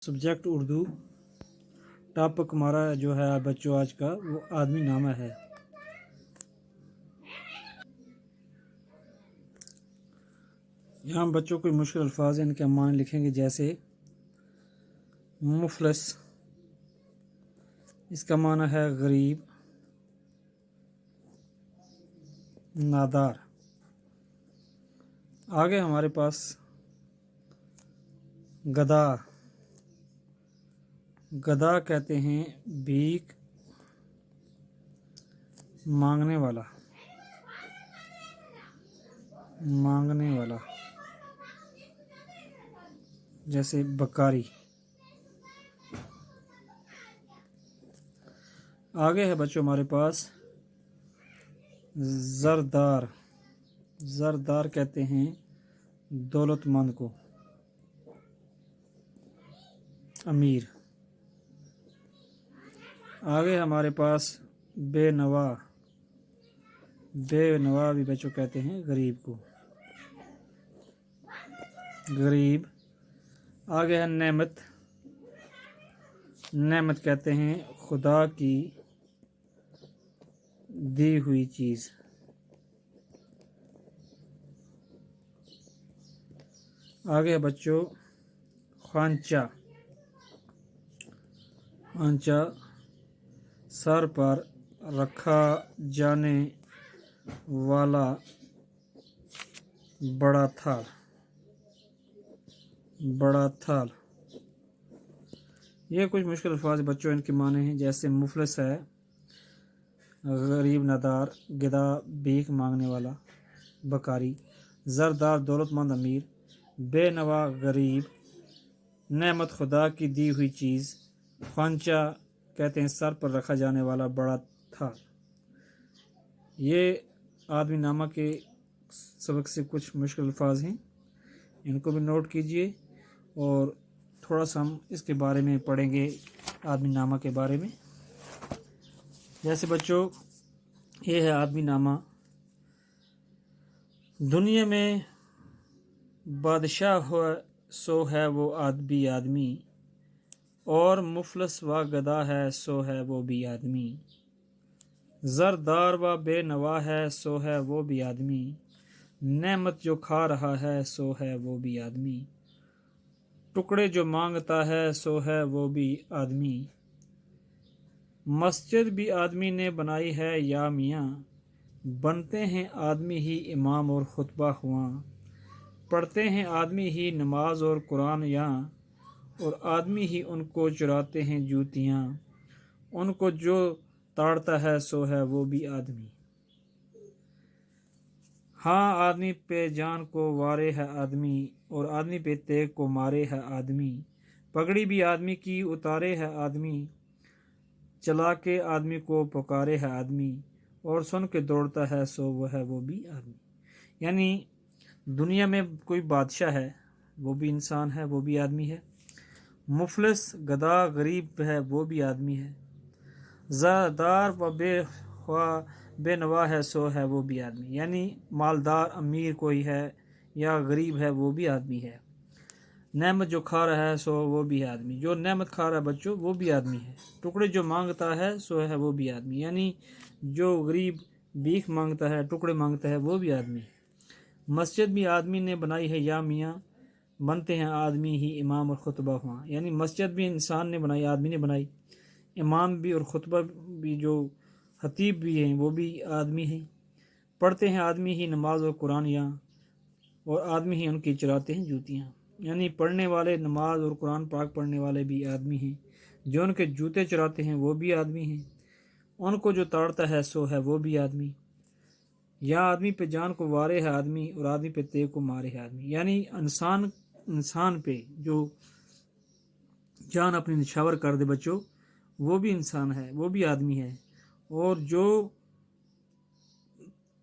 Subject Urdu, topic ہمارا جو ہے بچوں آج کا وہ آدمی نامہ ہے۔ یہاں بچوں کوئی مشکل الفاظ ہیں، ان کے معنی لکھیں گے، جیسے مفلس، اس کا معنی ہے غریب، نادار۔ آگے ہمارے پاس گدھا، گدھا کہتے ہیں بھیک مانگنے والا، مانگنے والا، جیسے بکاری۔ آگے ہے بچوں ہمارے پاس زردار، زردار کہتے ہیں دولت مند کو، امیر۔ آگے ہمارے پاس بے نوا، بے نوا بھی بچوں کہتے ہیں غریب کو، غریب۔ آگے ہے نعمت، نعمت کہتے ہیں خدا کی دی ہوئی چیز۔ آگے ہے بچوں خانچہ، خانچہ سر پر رکھا جانے والا بڑا تھال، بڑا تھال۔ یہ کچھ مشکل الفاظ بچوں، ان کے معنی ہیں، جیسے مفلس ہے غریب نادار، گدھا بھیک مانگنے والا بکاری، زردار دولت مند امیر، بے نوا غریب، نعمت خدا کی دی ہوئی چیز، خانچہ کہتے ہیں سر پر رکھا جانے والا بڑا تھال۔ یہ آدمی نامہ کے سبق سے کچھ مشکل الفاظ ہیں، ان کو بھی نوٹ کیجئے، اور تھوڑا سا ہم اس کے بارے میں پڑھیں گے، آدمی نامہ کے بارے میں۔ جیسے بچوں یہ ہے آدمی نامہ: دنیا میں بادشاہ ہو سو ہے وہ بھی آدمی، اور مفلس و گدھا ہے سو ہے وہ بھی آدمی، زردار و بے نوا ہے سو ہے وہ بھی آدمی، نعمت جو کھا رہا ہے سو ہے وہ بھی آدمی، ٹکڑے جو مانگتا ہے سو ہے وہ بھی آدمی، مسجد بھی آدمی نے بنائی ہے یا میاں، بنتے ہیں آدمی ہی امام اور خطبہ خواں، پڑھتے ہیں آدمی ہی نماز اور قرآن یاں، اور آدمی ہی ان کو چراتے ہیں جوتیاں، ان کو جو تاڑتا ہے سو ہے وہ بھی آدمی، ہاں آدمی پہ جان کو وارے ہے آدمی، اور آدمی پہ تیغ کو مارے ہے آدمی، پگڑی بھی آدمی کی اتارے ہے آدمی، چلا کے آدمی کو پکارے ہے آدمی، اور سن کے دوڑتا ہے سو وہ ہے وہ بھی آدمی۔ یعنی دنیا میں کوئی بادشاہ ہے وہ بھی انسان ہے، وہ بھی آدمی ہے، مفلس گدھا غریب ہے وہ بھی آدمی ہے، زردار و بے نوا ہے سو ہے وہ بھی آدمی، یعنی مالدار امیر کوئی ہے یا غریب ہے وہ بھی آدمی ہے، نعمت جو کھا رہا ہے سو وہ بھی آدمی، جو نعمت کھا رہا ہے بچوں وہ بھی آدمی ہے، ٹکڑے جو مانگتا ہے سو ہے وہ بھی آدمی، یعنی جو غریب بھیک مانگتا ہے، ٹکڑے مانگتا ہے، وہ بھی آدمی ہے، مسجد بھی آدمی نے بنائی ہے یا میاں، بنتے ہیں آدمی ہی امام اور خطبہ خواں، یعنی مسجد بھی انسان نے بنائی، آدمی نے بنائی، امام بھی اور خطبہ بھی جو خطیب بھی ہیں وہ بھی آدمی ہیں، پڑھتے ہیں آدمی ہی نماز اور قرآن یاں، اور آدمی ہی ان کی چراتے ہیں جوتیاں، یعنی پڑھنے والے نماز اور قرآن پاک پڑھنے والے بھی آدمی ہیں، جو ان کے جوتے چراتے ہیں وہ بھی آدمی ہیں، ان کو جو تاڑتا ہے سو ہے وہ بھی آدمی، یا آدمی پہ جان کو وارے ہے آدمی، اور آدمی پہ تیغ کو مارے ہے آدمی، یعنی انسان پہ جو جان اپنی نچھاور کر دے بچوں وہ بھی انسان ہے، وہ بھی آدمی ہے، اور جو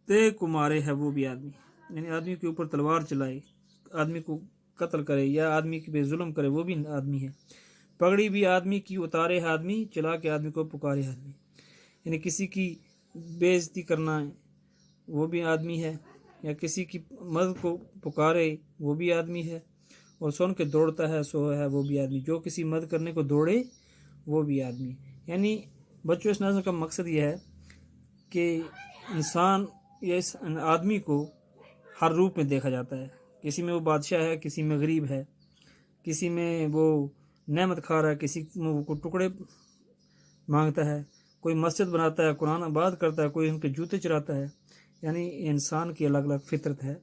تیغ کو مارے ہے وہ بھی آدمی، یعنی آدمی کے اوپر تلوار چلائے، آدمی کو قتل کرے یا آدمی پہ ظلم کرے وہ بھی آدمی ہے، پگڑی بھی آدمی کی اتارے ہے آدمی، چلا کے آدمی کو پکارے ہے آدمی، یعنی کسی کی بے عزتی کرنا ہے وہ بھی آدمی ہے، یا کسی کی مدد کو پکارے وہ بھی آدمی ہے، اور سن کے دوڑتا ہے سو ہے وہ بھی آدمی، جو کسی مدد کرنے کو دوڑے وہ بھی آدمی۔ یعنی بچوں اس نظم کا مقصد یہ ہے کہ انسان یا اس آدمی کو ہر روپ میں دیکھا جاتا ہے، کسی میں وہ بادشاہ ہے، کسی میں غریب ہے، کسی میں وہ نعمت کھا رہا ہے، کسی میں وہ ٹکڑے مانگتا ہے، کوئی مسجد بناتا ہے، قرآن آباد کرتا ہے، کوئی ان کے جوتے چراتا ہے۔ یعنی انسان کی الگ الگ فطرت ہے۔